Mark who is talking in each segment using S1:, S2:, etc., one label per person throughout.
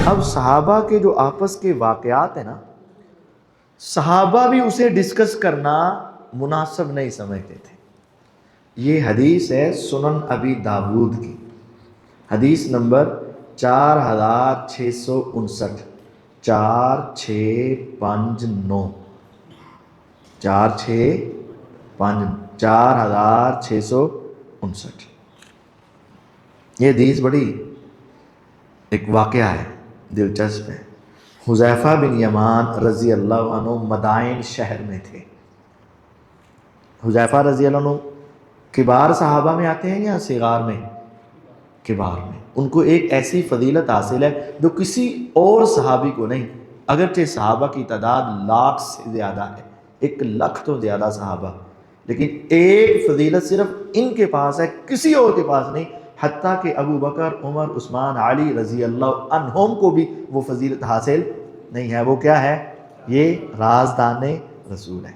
S1: اب صحابہ کے جو آپس کے واقعات ہیں نا، صحابہ بھی اسے ڈسکس کرنا مناسب نہیں سمجھتے تھے۔ یہ حدیث ہے سنن ابی داود کی، حدیث نمبر 4659، 4659، 4659۔ یہ حدیث بڑی ایک واقعہ ہے، دلچسپ ہے۔ حذیفہ بن یمان رضی اللہ عنہ مدائن شہر میں تھے۔ حذیفہ رضی اللہ عنہ کبار صحابہ میں آتے ہیں یا صغار میں؟ کبار میں۔ ان کو ایک ایسی فضیلت حاصل ہے جو کسی اور صحابی کو نہیں، اگرچہ صحابہ کی تعداد لاکھ سے زیادہ ہے، 1,00,000 تو زیادہ صحابہ، لیکن ایک فضیلت صرف ان کے پاس ہے، کسی اور کے پاس نہیں، حتیٰ کہ ابو بکر، عمر، عثمان، علی رضی اللہ عنہم کو بھی وہ فضیلت حاصل نہیں ہے۔ وہ کیا ہے؟ یہ رازدان رسول ہے۔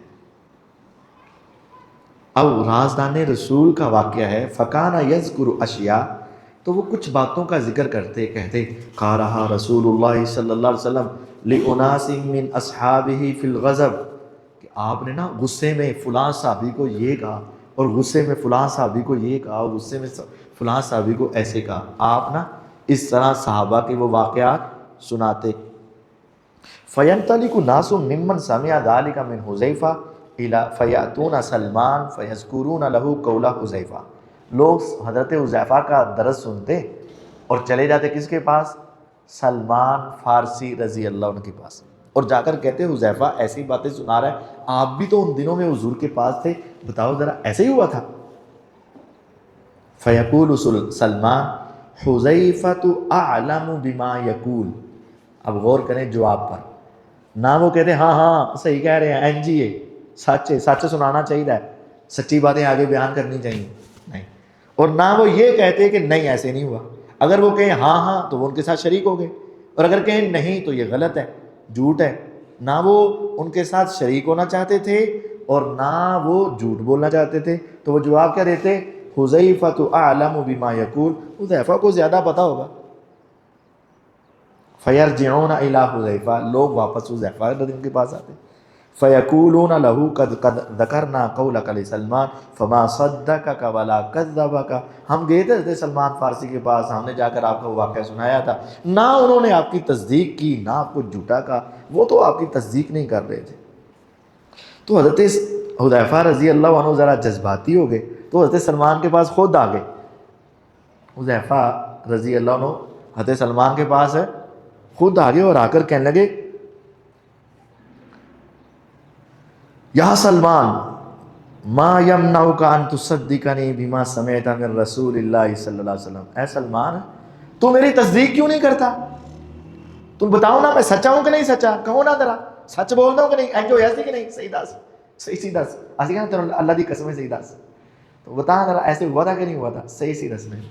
S1: اب رازدان رسول کا واقعہ ہے، فکانہ یذکر اشیاء، تو وہ کچھ باتوں کا ذکر کرتے کہتے، قالها رسول اللہ صلی اللہ علیہ وسلم لاناس من اصحابہ فی الغضب، کہ آپ نے نا غصے میں فلاں صحابی کو یہ کہا، اور غصے میں فلاں صحابی کو یہ کہا، اور غصے میں فلاں صحابی کو ایسے کہا۔ آپ نا اس طرح صحابہ کے وہ واقعات سناتے۔ فینطلق ناس ممن سمع ذلك من حذیفہ فیاتون سلمان فیذکرون له قول حذیفہ، لوگ حضرت حذیفہ کا درس سنتے اور چلے جاتے کس کے پاس؟ سلمان فارسی رضی اللہ عنہ کے پاس، اور جا کر کہتے حذیفہ ایسی باتیں سنا رہا ہے، آپ بھی تو ان دنوں میں حضور کے پاس تھے، بتاؤ ذرا ایسے ہی ہوا تھا؟ فیقول سلمان حذیفۃ اعلم بما یقول، اب غور کریں جواب پر، نہ وہ کہتے ہاں ہاں صحیح کہہ رہے ہیں، این جی ہے، سچ ہے، سچ سنانا چاہیے، سچی باتیں آگے بیان کرنی چاہیے، نہیں، اور نہ وہ یہ کہتے کہ نہیں ایسے نہیں ہوا۔ اگر وہ کہیں ہاں ہاں تو وہ ان کے ساتھ شریک ہو گئے، اور اگر کہیں نہیں تو یہ غلط ہے، جھوٹ ہے۔ نہ وہ ان کے ساتھ شریک ہونا چاہتے تھے اور نہ وہ جھوٹ بولنا چاہتے تھے، تو وہ جواب کیا دیتے؟ حذیفۃ اعلم بما یقول، حذیفہ کو زیادہ پتہ ہوگا۔ فیرجعون الی حذیفہ، لوگ واپس حذیفہ کے پاس آتے، فیقولون له قد ذکرنا قولک لسلمان فما صدقک ولا کذبک، ہم گئے تھے سلمان فارسی کے پاس، ہم نے جا کر آپ کو واقعہ سنایا تھا، نہ انہوں نے آپ کی تصدیق کی نہ آپ کو جھوٹا کہا، وہ تو آپ کی تصدیق نہیں کر رہے تھے۔ تو حضرت حذیفہ رضی اللہ عنہ ذرا جذباتی ہو گئے، تو حضرت سلمان کے پاس خود آ گئے۔ حذیفہ رضی اللہ عنہ حضرت سلمان کے پاس ہے، خود آگے اور آ کر کہنے لگے یا سلمان ما یمنعک ان تصدقنی بما سمعت من رسول اللہ صلی اللہ علیہ وسلم، اے سلمان تو میری تصدیق کیوں نہیں کرتا؟ تم بتاؤ نا میں سچا ہوں کہ نہیں سچا، کہو نا ذرا سچ بول دو کہ نہیں، اینجو ایسی کہ نہیں، صحیح دس، صحیح دس، اسی کہنا تیرا اللہ دی قسم ہے صحیح دس، تو بتا ذرا ایسے ہوا تھا کہ نہیں ہوا تھا، صحیح دس نہیں۔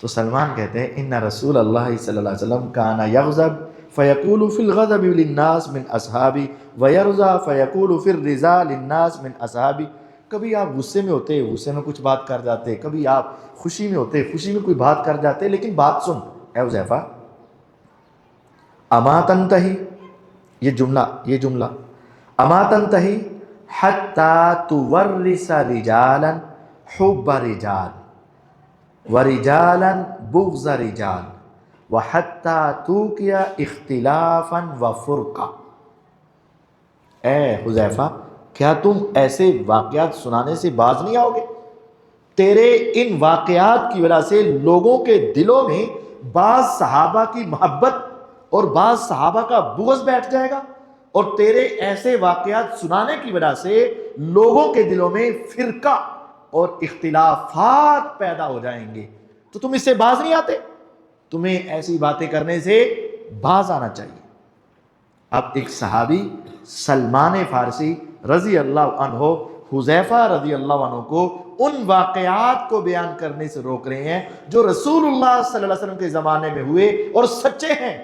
S1: تو سلمان کہتے ہیں ان رسول اللہ صلی اللہ علیہ وسلم کان یغضب فیقول فی الغضب للناس من اصحابی ویرضا فیقول فی الرضا للناس من اصحابی، کبھی آپ غصے میں ہوتے غصے میں کچھ بات کر جاتے، کبھی آپ خوشی میں ہوتے خوشی میں کوئی بات کر جاتے، لیکن بات سن اے حذیفہ، اما تنتہی، یہ جملہ اما تنتہی حتی تورث رجالا حب رجال ورجالا بغض رجال وحتی توقع اختلافا وفرقا، اے حذیفہ کیا تم ایسے واقعات سنانے سے باز نہیں آؤ گے؟ تیرے ان واقعات کی وجہ سے لوگوں کے دلوں میں بعض صحابہ کی محبت اور بعض صحابہ کا بغض بیٹھ جائے گا، اور تیرے ایسے واقعات سنانے کی وجہ سے لوگوں کے دلوں میں فرقہ اور اختلافات پیدا ہو جائیں گے، تو تم اس سے باز نہیں آتے، تمہیں ایسی باتیں کرنے سے باز آنا چاہیے۔ اب ایک صحابی سلمان فارسی رضی اللہ عنہ حذیفہ رضی اللہ عنہ کو ان واقعات کو بیان کرنے سے روک رہے ہیں جو رسول اللہ صلی اللہ علیہ وسلم کے زمانے میں ہوئے اور سچے ہیں،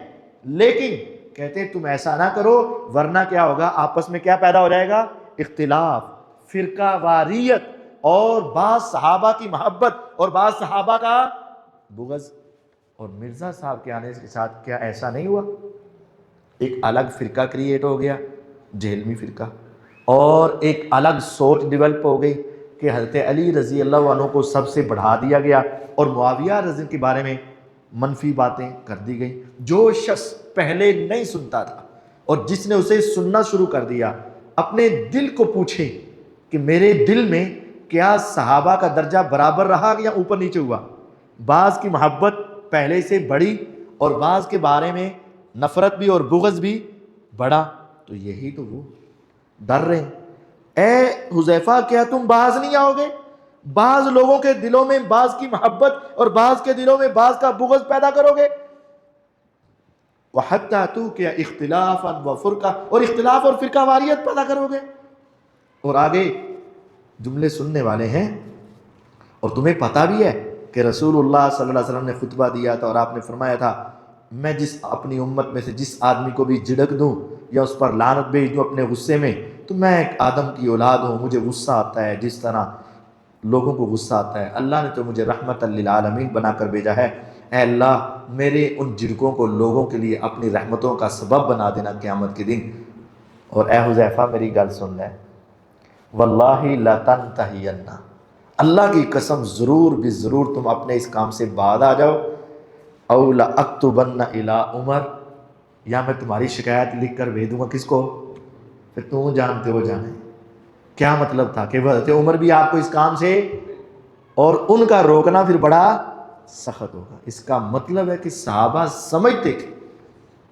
S1: لیکن کہتے ہیں تم ایسا نہ کرو ورنہ کیا ہوگا، آپس میں کیا پیدا ہو جائے گا؟ اختلاف، فرقہ واریت، اور بعض صحابہ کی محبت اور بعض صحابہ کا بغض اور مرزا صاحب کے آنے کے ساتھ کیا ایسا نہیں ہوا؟ ایک الگ فرقہ کریٹ ہو گیا، جہلمی فرقہ، اور ایک الگ سوچ ڈیولپ ہو گئی کہ حضرت علی رضی اللہ عنہ کو سب سے بڑھا دیا گیا اور معاویہ رضی کے بارے میں منفی باتیں کر دی گئیں۔ جو شخص پہلے نہیں سنتا تھا اور جس نے اسے سننا شروع کر دیا، اپنے دل کو پوچھے کہ میرے دل میں کیا صحابہ کا درجہ برابر رہا یا اوپر نیچے ہوا؟ بعض کی محبت پہلے سے بڑھی اور بعض کے بارے میں نفرت بھی اور بغض بھی بڑھا، تو یہی تو وہ ڈر رہے ہیں۔ اے حذیفہ، کیا تم باز نہیں آؤ گے؟ بعض لوگوں کے دلوں میں بعض کی محبت اور بعض کے دلوں میں بعض کا بغض پیدا کرو گے؟ وَحَتَّى تُوقِعَ اخْتِلَافًا وَفُرْقَةً، اور اختلاف اور فرقہ واریت پیدا کرو گے۔ اور آگے جملے سننے والے ہیں، اور تمہیں پتہ بھی ہے کہ رسول اللہ صلی اللہ علیہ وسلم نے خطبہ دیا تھا اور آپ نے فرمایا تھا میں جس اپنی امت میں سے جس آدمی کو بھی جھڑک دوں یا اس پر لعنت بھیج دوں اپنے غصے میں، تو میں ایک آدم کی اولاد ہوں، مجھے غصہ آتا ہے جس طرح لوگوں کو غصہ آتا ہے۔ اللہ نے تو مجھے رحمت للعالمین بنا کر بھیجا ہے، اے اللہ میرے ان جھڑکوں کو لوگوں کے لیے اپنی رحمتوں کا سبب بنا دینا قیامت کے دن۔ اور اے حذیفہ میری گل سن لے، واللہ لتنتہین، اللہ کی قسم ضرور بھی ضرور تم اپنے اس کام سے بعد آ جاؤ، او لأکتبن الی عمر، یا میں تمہاری شکایت لکھ کر بھیج دوں گا کس کو؟ پھر تم جانتے ہو جانے کیا مطلب تھا کہ حضرت عمر بھی آپ کو اس کام سے، اور ان کا روکنا پھر بڑا سخت ہوگا۔ اس کا مطلب ہے کہ صحابہ سمجھتے تھے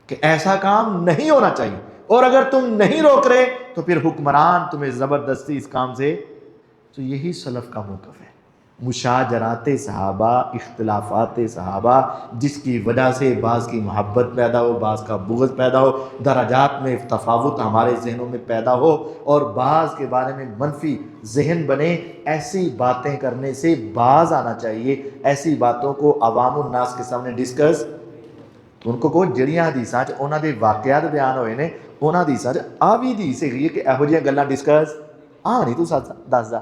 S1: کہ ایسا کام نہیں ہونا چاہیے، اور اگر تم نہیں روک رہے تو پھر حکمران تمہیں زبردستی اس کام سے۔ تو یہی سلف کا موقف ہے، مشاجرات صحابہ، اختلافات صحابہ، جس کی وجہ سے بعض کی محبت پیدا ہو، بعض کا بغض پیدا ہو، درجات میں تفاوت ہمارے ذہنوں میں پیدا ہو اور بعض کے بارے میں منفی ذہن بنے، ایسی باتیں کرنے سے باز آنا چاہیے۔ ایسی باتوں کو عوام الناس کے سامنے ڈسکس، ان کو کوئی جڑیاں حدیثاں چ انہاں دے واقعات بیان ہوئے نے، انہاں حدیثاں چ آ بھی حدیث ہے کہ ایہو جیاں گلاں ڈسکس نہیں تو دسدا،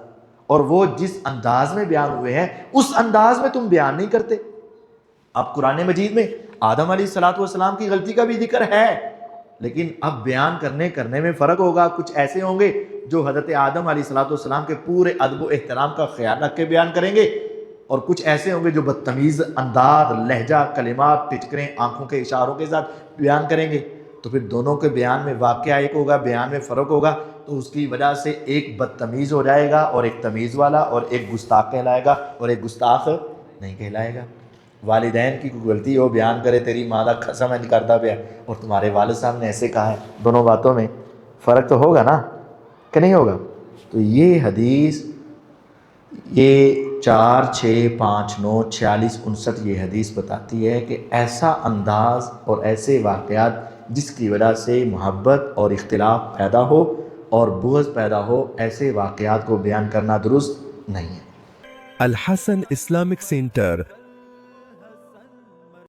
S1: اور وہ جس انداز میں بیان ہوئے ہیں اس انداز میں تم بیان نہیں کرتے۔ اب قرآن مجید میں آدم علیہ السلام کی غلطی کا بھی ذکر ہے، لیکن اب بیان کرنے میں فرق ہوگا۔ کچھ ایسے ہوں گے جو حضرت آدم علیہ السلام کے پورے ادب و احترام کا خیال رکھ کے بیان کریں گے، اور کچھ ایسے ہوں گے جو بدتمیز انداز، لہجہ، کلمات، ٹچکریں، آنکھوں کے اشاروں کے ساتھ بیان کریں گے۔ تو پھر دونوں کے بیان میں واقعہ ایک ہوگا، بیان میں فرق ہوگا، تو اس کی وجہ سے ایک بدتمیز ہو جائے گا اور ایک تمیز والا، اور ایک گستاخ کہلائے گا اور ایک گستاخ نہیں کہلائے گا۔ والدین کی کوئی غلطی ہو، بیان کرے تیری ماں دا قسم انج کردا پیا، اور تمہارے والد صاحب نے ایسے کہا ہے، دونوں باتوں میں فرق تو ہوگا نا کہ نہیں ہوگا؟ تو یہ حدیث، یہ 4، 6، 5، 9، 46، 59 یہ حدیث بتاتی ہے کہ ایسا انداز اور ایسے واقعات جس کی وجہ سے محبت اور اختلاف پیدا ہو اور بغض پیدا ہو، ایسے واقعات کو بیان کرنا درست نہیں ہے۔
S2: الحسن اسلامک سینٹر